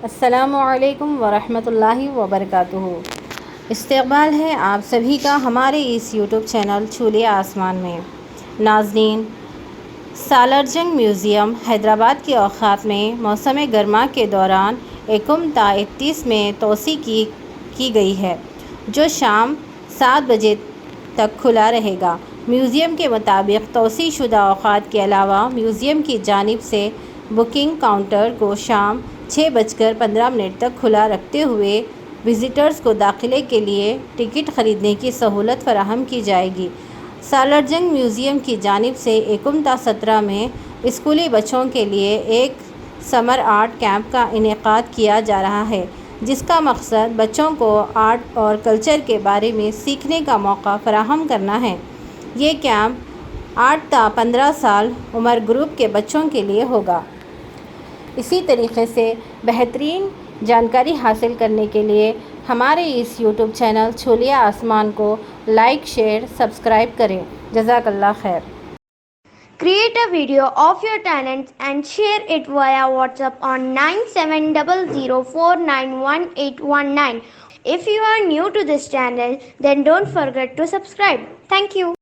अस्सलामुअलैकुम वरहमतुल्लाहि वबरकातुहू। इस्तक़बाल है आप सभी का हमारे इस यूट्यूब चैनल छूले आसमान में। नाज़रीन, सालारजंग म्यूज़ियम हैदराबाद के औक़ात में मौसम गर्मा के दौरान 31 में तोसी की गई है, जो शाम 7 बजे तक खुला रहेगा। म्यूज़ियम के मुताबिक तोसी शुदा औक़ात के अलावा म्यूज़ियम की जानिब से बुकिंग काउंटर को शाम 6:15 तक खुला रखते हुए विज़िटर्स को दाखिले के लिए टिकट ख़रीदने की सहूलत फ़राहम की जाएगी। सालारजंग म्यूज़ियम की जानिब से 17 में स्कूली बच्चों के लिए एक समर आर्ट कैंप का इनेकाद किया जा रहा है, जिसका मकसद बच्चों को आर्ट और कल्चर के बारे में सीखने का मौका फ़राहम करना है। ये कैंप 8 ता 15 साल उम्र ग्रुप के बच्चों के लिए होगा। इसी तरीके से बेहतरीन जानकारी हासिल करने के लिए हमारे इस यूट्यूब चैनल छूले आसमान को लाइक, शेयर, सब्सक्राइब करें। जज़ाकल्लाह खैर। Create a video of your talents and share it via WhatsApp on 9700491819. If you are new to this channel, then don't forget to subscribe. Thank you.